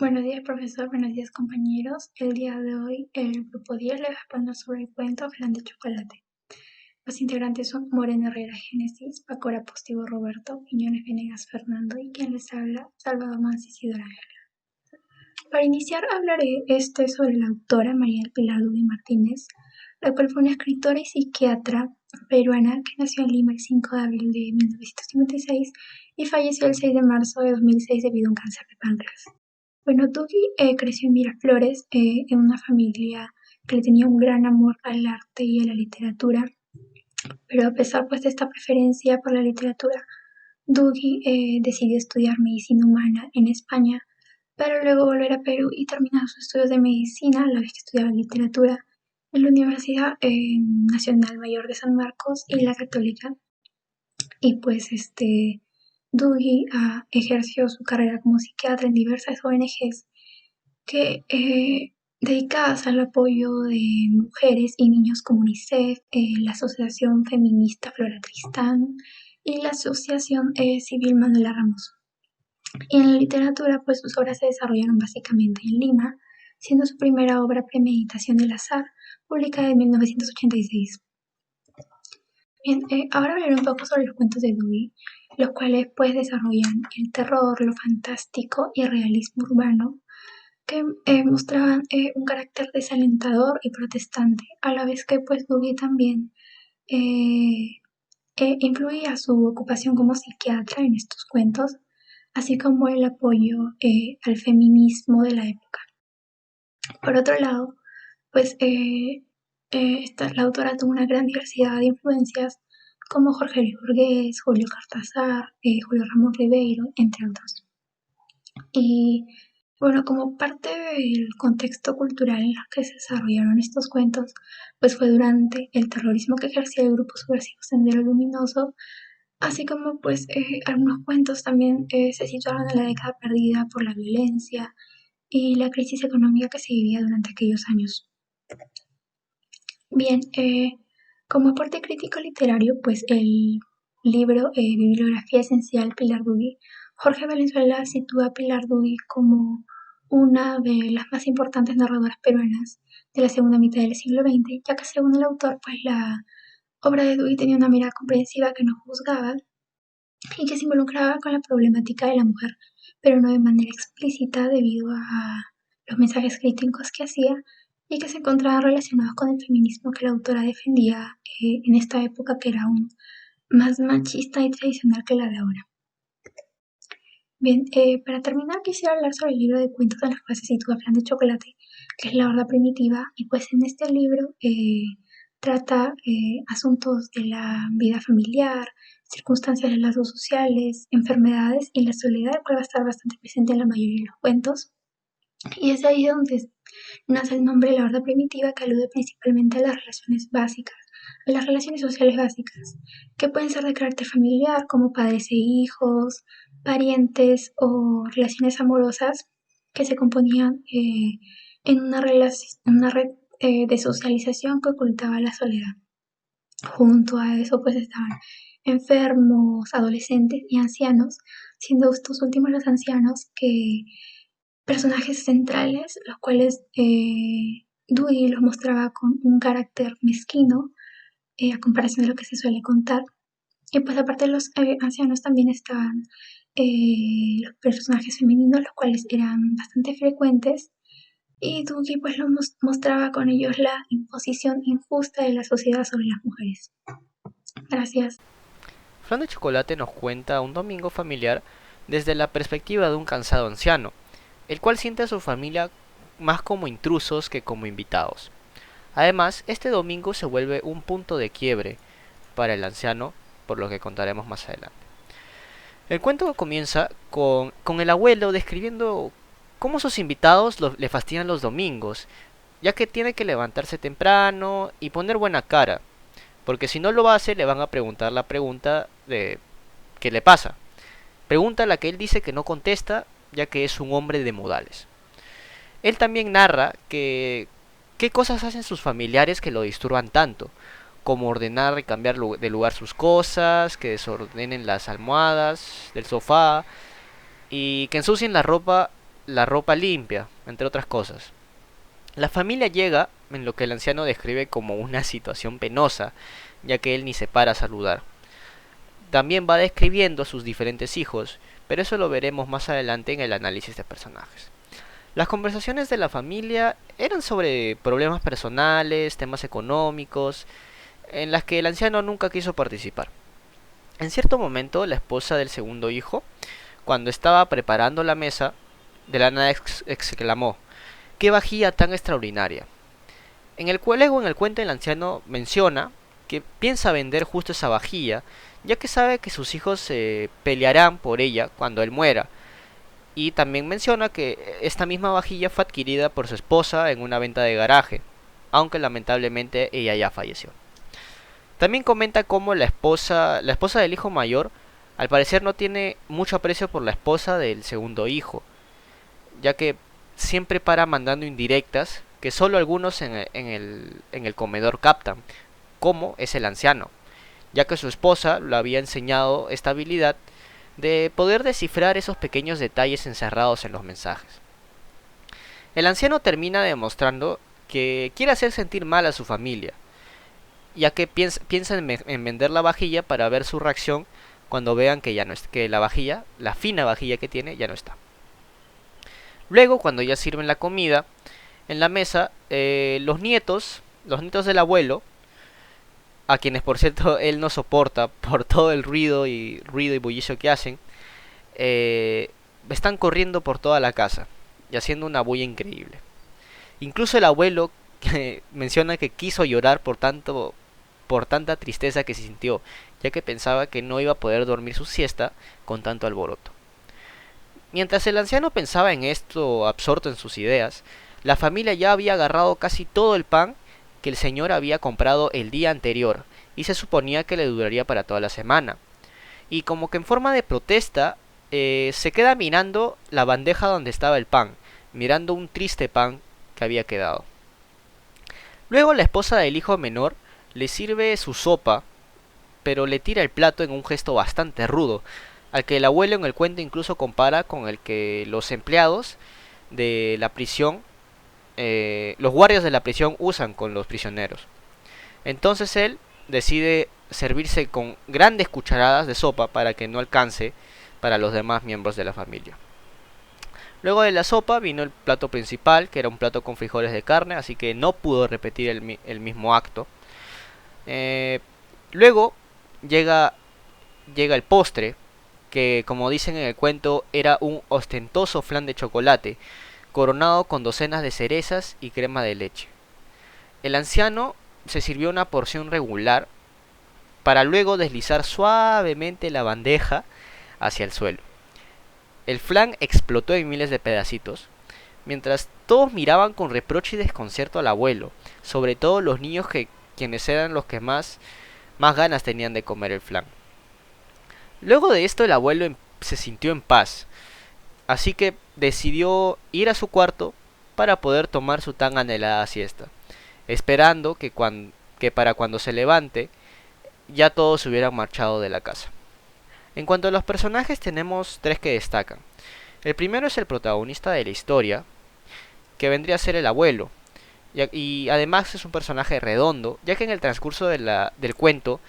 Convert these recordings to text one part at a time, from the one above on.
Buenos días, profesor. Buenos días, compañeros. El día de hoy, el grupo 10 les va a hablar sobre el cuento Flan de Chocolate. Los integrantes son Morena Herrera Génesis, Pacora Postigo Roberto, Quiñones Venegas Fernando y quien les habla, Salvador Mansi Isidora Ángela. Para iniciar, hablaré sobre la autora María del Pilar Dudy Martínez, la cual fue una escritora y psiquiatra peruana que nació en Lima el 5 de abril de 1956 y falleció el 6 de marzo de 2006 debido a un cáncer de páncreas. Bueno, Dougie creció en Miraflores, en una familia que le tenía un gran amor al arte y a la literatura, pero a pesar pues de esta preferencia por la literatura, Dougie decidió estudiar medicina humana en España, para luego volver a Perú y terminar sus estudios de medicina a la vez que estudiaba literatura en la Universidad Nacional Mayor de San Marcos y la Católica. Y pues Dougie ejerció su carrera como psiquiatra en diversas ONGs que dedicadas al apoyo de mujeres y niños como UNICEF, la Asociación Feminista Flora Tristán y la Asociación Civil Manuela Ramos. Y en la literatura, pues sus obras se desarrollaron básicamente en Lima, siendo su primera obra Premeditación del Azar, publicada en 1986. Bien, ahora hablaré un poco sobre los cuentos de Dewey, los cuales pues desarrollan el terror, lo fantástico y el realismo urbano, que mostraban un carácter desalentador y protestante, a la vez que pues Dewey también eh, incluía su ocupación como psiquiatra en estos cuentos, así como el apoyo al feminismo de la época. Por otro lado, pues la autora tuvo una gran diversidad de influencias como Jorge Luis Borges, Julio Cortázar, Julio Ramón Ribeiro, entre otros. Y bueno, como parte del contexto cultural en el que se desarrollaron estos cuentos, pues fue durante el terrorismo que ejercía el grupo subversivo Sendero Luminoso, así como pues algunos cuentos también se situaron en la década perdida por la violencia y la crisis económica que se vivía durante aquellos años. Bien, como aporte crítico literario, pues el libro Bibliografía Esencial Pilar Dudy, Jorge Valenzuela sitúa a Pilar Dudy como una de las más importantes narradoras peruanas de la segunda mitad del siglo XX, ya que según el autor, pues la obra de Dudy tenía una mirada comprensiva que no juzgaba y que se involucraba con la problemática de la mujer, pero no de manera explícita debido a los mensajes críticos que hacía y que se encontraban relacionados con el feminismo que la autora defendía en esta época que era aún más machista y tradicional que la de ahora. Bien, para terminar quisiera hablar sobre el libro de cuentos en los cuales se sitúa Flan de Chocolate, que es la horda primitiva, y pues en este libro trata asuntos de la vida familiar, circunstancias de lazos sociales, enfermedades y la soledad, el cual va a estar bastante presente en la mayoría de los cuentos. Y es ahí donde nace el nombre de la horda primitiva, que alude principalmente a las relaciones básicas, a las relaciones sociales básicas, que pueden ser de carácter familiar, como padres e hijos, parientes o relaciones amorosas que se componían en una red de socialización que ocultaba la soledad. Junto a eso pues estaban enfermos, adolescentes y ancianos, siendo estos últimos los ancianos que personajes centrales, los cuales Dewey los mostraba con un carácter mezquino a comparación de lo que se suele contar. Y pues aparte de los ancianos también estaban los personajes femeninos, los cuales eran bastante frecuentes. Y Dewey pues lo mostraba con ellos la imposición injusta de la sociedad sobre las mujeres. Gracias. Flan de Chocolate nos cuenta un domingo familiar desde la perspectiva de un cansado anciano, el cual siente a su familia más como intrusos que como invitados. Además, este domingo se vuelve un punto de quiebre para el anciano, por lo que contaremos más adelante. El cuento comienza con el abuelo describiendo cómo sus invitados le fastidian los domingos, ya que tiene que levantarse temprano y poner buena cara, porque si no lo hace le van a preguntar la pregunta de ¿qué le pasa? Pregunta a la que él dice que no contesta, ya que es un hombre de modales. Él también narra que qué cosas hacen sus familiares que lo disturban tanto, como ordenar y cambiar de lugar sus cosas, que desordenen las almohadas del sofá y que ensucien la ropa la ropa limpia, entre otras cosas. La familia llega en lo que el anciano describe como una situación penosa, ya que él ni se para a saludar. También va describiendo a sus diferentes hijos, pero eso lo veremos más adelante en el análisis de personajes. Las conversaciones de la familia eran sobre problemas personales, temas económicos, en las que el anciano nunca quiso participar. En cierto momento, la esposa del segundo hijo, cuando estaba preparando la mesa, de la nada exclamó: ¡qué vajilla tan extraordinaria! Luego en el cuento el anciano menciona que piensa vender justo esa vajilla, ya que sabe que sus hijos se pelearán por ella cuando él muera. Y también menciona que esta misma vajilla fue adquirida por su esposa en una venta de garaje, aunque lamentablemente ella ya falleció. También comenta cómo la esposa del hijo mayor, al parecer no tiene mucho aprecio por la esposa del segundo hijo, ya que siempre para mandando indirectas que solo algunos en el comedor captan, como es el anciano, ya que su esposa lo había enseñado esta habilidad de poder descifrar esos pequeños detalles encerrados en los mensajes. El anciano termina demostrando que quiere hacer sentir mal a su familia, ya que piensa en vender la vajilla para ver su reacción cuando vean que ya no es, que la vajilla, la fina vajilla que tiene, ya no está. Luego, cuando ya sirven la comida en la mesa, los nietos del abuelo, a quienes por cierto él no soporta por todo el ruido y bullicio que hacen, eh, están corriendo por toda la casa y haciendo una bulla increíble. Incluso el abuelo que menciona que quiso llorar por tanta tristeza que se sintió, ya que pensaba que no iba a poder dormir su siesta con tanto alboroto. Mientras el anciano pensaba en esto, absorto en sus ideas, la familia ya había agarrado casi todo el pan que el señor había comprado el día anterior y se suponía que le duraría para toda la semana. Y como que en forma de protesta, se queda mirando la bandeja donde estaba el pan, mirando un triste pan que había quedado. Luego la esposa del hijo menor le sirve su sopa, pero le tira el plato en un gesto bastante rudo, al que el abuelo en el cuento incluso compara con el que los empleados de la prisión, los guardias de la prisión usan con los prisioneros. Entonces él decide servirse con grandes cucharadas de sopa para que no alcance para los demás miembros de la familia. Luego de la sopa vino el plato principal, que era un plato con frijoles de carne, así que no pudo repetir el mismo acto. Eh, Luego llega, llega el postre, que como dicen en el cuento era un ostentoso flan de chocolate, coronado con docenas de cerezas y crema de leche. El anciano se sirvió una porción regular para luego deslizar suavemente la bandeja hacia el suelo. El flan explotó en miles de pedacitos, mientras todos miraban con reproche y desconcierto al abuelo, sobre todo los niños quienes eran los que más ganas tenían de comer el flan. Luego de esto el abuelo se sintió en paz, así que decidió ir a su cuarto para poder tomar su tan anhelada siesta, esperando que para cuando se levante ya todos se hubieran marchado de la casa. En cuanto a los personajes tenemos tres que destacan. El primero es el protagonista de la historia, que vendría a ser el abuelo, y además es un personaje redondo, ya que en el transcurso del cuento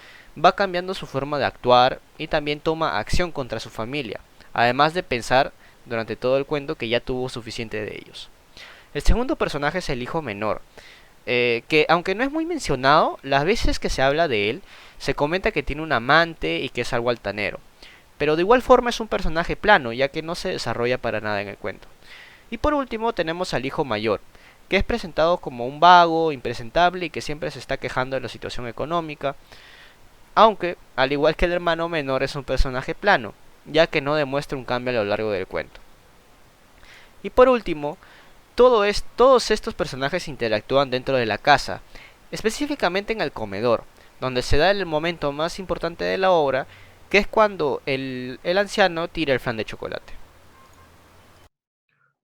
va cambiando su forma de actuar y también toma acción contra su familia, además de pensar durante todo el cuento que ya tuvo suficiente de ellos. El segundo personaje es el hijo menor, que aunque no es muy mencionado, las veces que se habla de él, se comenta que tiene un amante y que es algo altanero. Pero de igual forma es un personaje plano, ya que no se desarrolla para nada en el cuento. Y por último tenemos al hijo mayor, que es presentado como un vago, impresentable y que siempre se está quejando de la situación económica, aunque, al igual que el hermano menor, es un personaje plano, ya que no demuestra un cambio a lo largo del cuento. Y por último, todos estos personajes interactúan dentro de la casa, específicamente en el comedor, donde se da el momento más importante de la obra, que es cuando el anciano tira el flan de chocolate.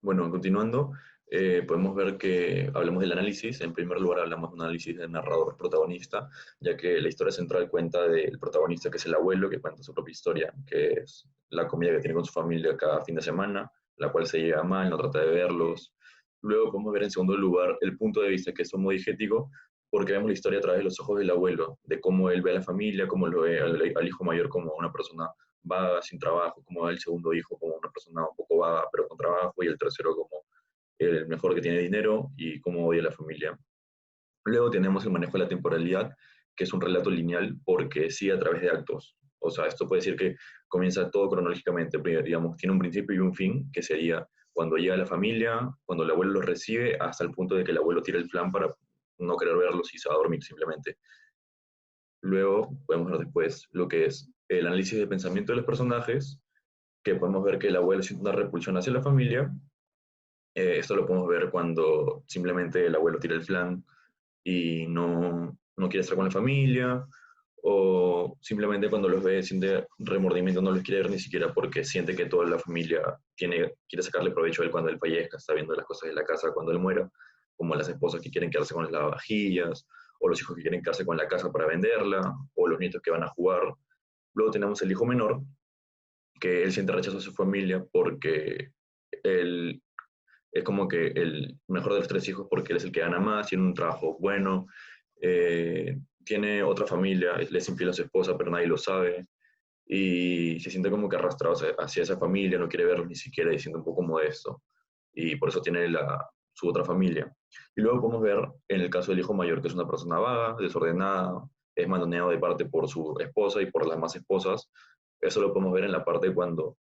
Bueno, continuando, podemos ver que hablamos del análisis. En primer lugar, hablamos de un análisis del narrador protagonista, ya que la historia central cuenta del protagonista, que es el abuelo, que cuenta su propia historia, que es la comida que tiene con su familia cada fin de semana, la cual se lleva mal, no trata de verlos. Luego podemos ver en segundo lugar el punto de vista, que es homodigético, porque vemos la historia a través de los ojos del abuelo, de cómo él ve a la familia, cómo lo ve al hijo mayor como una persona vaga, sin trabajo, como ve al segundo hijo como una persona un poco vaga, pero con trabajo, y el tercero como el mejor que tiene dinero, y cómo odia a la familia. Luego tenemos el manejo de la temporalidad, que es un relato lineal porque sigue a través de actos. O sea, esto puede decir que comienza todo cronológicamente, digamos, tiene un principio y un fin, que sería cuando llega la familia, cuando el abuelo los recibe, hasta el punto de que el abuelo tira el flan para no querer verlos y se va a dormir simplemente. Luego podemos ver después lo que es el análisis de pensamiento de los personajes, que podemos ver que el abuelo siente una repulsión hacia la familia. Esto lo podemos ver cuando simplemente el abuelo tira el flan y no quiere estar con la familia, o simplemente cuando los ve siente remordimiento, no los quiere ver ni siquiera porque siente que toda la familia quiere sacarle provecho a él cuando él fallezca, está viendo las cosas de la casa cuando él muera, como las esposas que quieren quedarse con las lavavajillas, o los hijos que quieren quedarse con la casa para venderla, o los nietos que van a jugar. Luego tenemos el hijo menor, que él siente rechazo a su familia porque él es como que el mejor de los tres hijos porque él es el que gana más, tiene un trabajo bueno, tiene otra familia, le es infiel a su esposa, pero nadie lo sabe, y se siente como que arrastrado hacia esa familia, no quiere verlos ni siquiera y se siente un poco modesto, y por eso tiene su otra familia. Y luego podemos ver en el caso del hijo mayor, que es una persona vaga, desordenada, es mandoneado de parte por su esposa y por las más esposas. Eso lo podemos ver en la parte cuando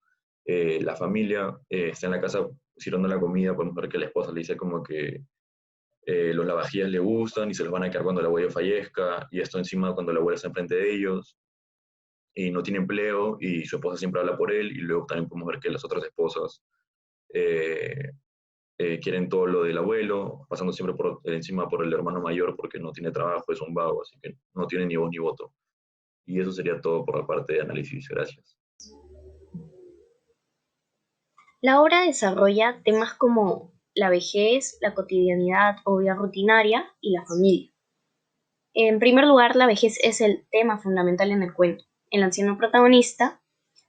la familia está en la casa sirviendo la comida, podemos ver que la esposa le dice como que los lavavajillas le gustan y se los van a quedar cuando el abuelo fallezca, y esto encima cuando el abuelo está enfrente de ellos y no tiene empleo y su esposa siempre habla por él, y luego también podemos ver que las otras esposas eh, quieren todo lo del abuelo, pasando siempre por encima por el hermano mayor porque no tiene trabajo, es un vago, así que no tiene ni voz ni voto. Y eso sería todo por la parte de análisis. Gracias. La obra desarrolla temas como la vejez, la cotidianidad o vida rutinaria y la familia. En primer lugar, la vejez es el tema fundamental en el cuento. El anciano protagonista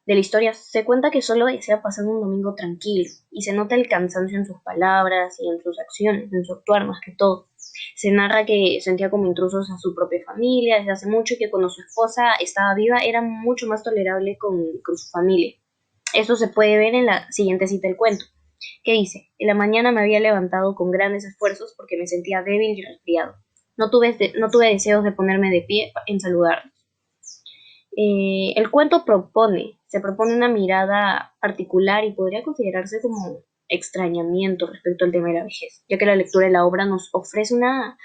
de la historia se cuenta que solo desea pasar un domingo tranquilo y se nota el cansancio en sus palabras y en sus acciones, en su actuar más que todo. Se narra que sentía como intrusos a su propia familia desde hace mucho y que cuando su esposa estaba viva era mucho más tolerable con su familia. Esto se puede ver en la siguiente cita del cuento, que dice: en la mañana me había levantado con grandes esfuerzos porque me sentía débil y resfriado. No tuve deseos de ponerme de pie en saludarlos. El cuento se propone una mirada particular y podría considerarse como extrañamiento respecto al tema de la vejez, ya que la lectura de la obra nos ofrece una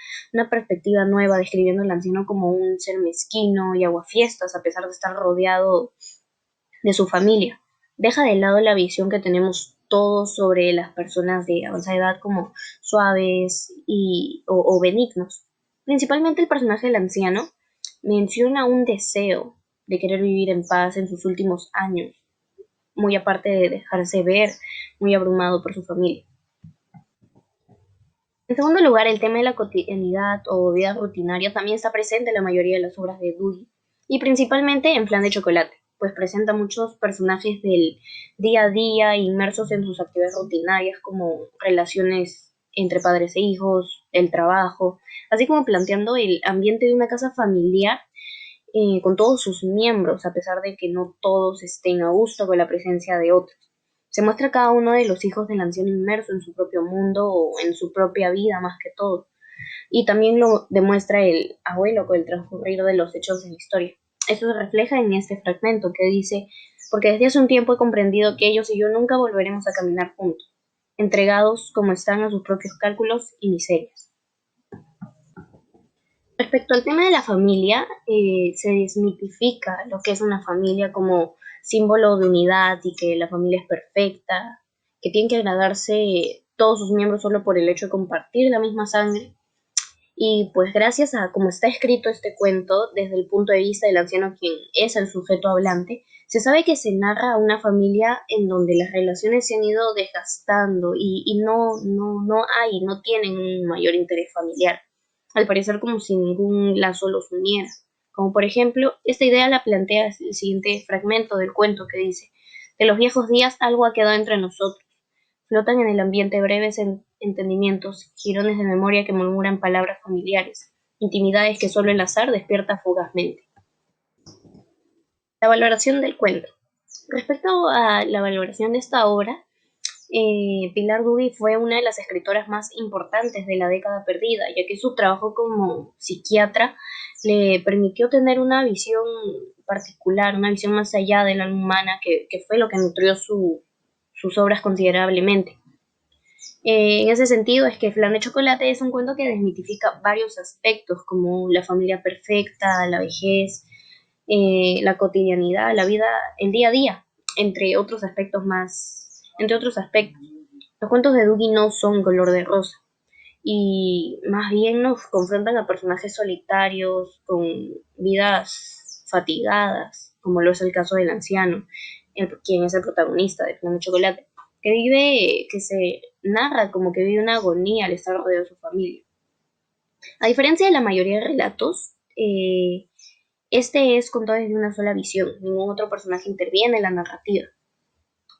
perspectiva nueva, describiendo al anciano como un ser mezquino y aguafiestas, a pesar de estar rodeado de su familia. Deja de lado la visión que tenemos todos sobre las personas de avanzada edad como suaves o benignos. Principalmente el personaje del anciano menciona un deseo de querer vivir en paz en sus últimos años, muy aparte de dejarse ver muy abrumado por su familia. En segundo lugar, el tema de la cotidianidad o vida rutinaria también está presente en la mayoría de las obras de Dewey, y principalmente en Flan de Chocolate, pues presenta muchos personajes del día a día inmersos en sus actividades rutinarias como relaciones entre padres e hijos, el trabajo, así como planteando el ambiente de una casa familiar con todos sus miembros, a pesar de que no todos estén a gusto con la presencia de otros. Se muestra cada uno de los hijos del anciano inmerso en su propio mundo o en su propia vida más que todo. Y también lo demuestra el abuelo con el transcurrir de los hechos de la historia. Esto se refleja en este fragmento que dice: porque desde hace un tiempo he comprendido que ellos y yo nunca volveremos a caminar juntos, entregados como están a sus propios cálculos y miserias. Respecto al tema de la familia, se desmitifica lo que es una familia como símbolo de unidad y que la familia es perfecta, que tienen que agradarse todos sus miembros solo por el hecho de compartir la misma sangre. Y pues gracias a cómo está escrito este cuento, desde el punto de vista del anciano quien es el sujeto hablante, se sabe que se narra una familia en donde las relaciones se han ido desgastando y no tienen un mayor interés familiar, al parecer como si ningún lazo los uniera. Como por ejemplo, esta idea la plantea el siguiente fragmento del cuento que dice: de los viejos días algo ha quedado entre nosotros, Flotan en el ambiente breves entendimientos, jirones de memoria que murmuran palabras familiares, intimidades que solo el azar despierta fugazmente. La valoración del cuento. Respecto a la valoración de esta obra, Pilar Dugui fue una de las escritoras más importantes de la década perdida, ya que su trabajo como psiquiatra le permitió tener una visión particular, una visión más allá del alma humana, que fue lo que nutrió sus obras considerablemente. En ese sentido es que Flan de Chocolate es un cuento que desmitifica varios aspectos como la familia perfecta, la vejez, la cotidianidad, la vida, el día a día, entre otros aspectos más, entre otros aspectos. Los cuentos de Dougie no son color de rosa y más bien nos confrontan a personajes solitarios con vidas fatigadas, como lo es el caso del anciano, quien es el protagonista de Flan de Chocolate, que se narra como que vive una agonía al estar rodeado de su familia. A diferencia de la mayoría de relatos, este es contado desde una sola visión, ningún otro personaje interviene en la narrativa.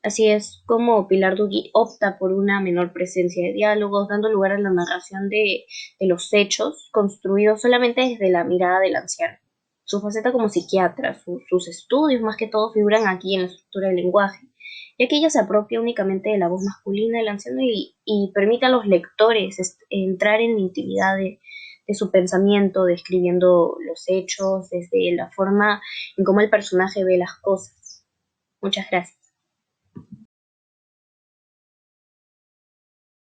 Así es como Pilar Dugui opta por una menor presencia de diálogos, dando lugar a la narración de los hechos, construidos solamente desde la mirada del anciano. Su faceta como psiquiatra, sus estudios más que todo figuran aquí en la estructura del lenguaje, ya que ella se apropia únicamente de la voz masculina del anciano y permite a los lectores entrar en la intimidad de su pensamiento, describiendo los hechos, desde la forma en cómo el personaje ve las cosas. Muchas gracias.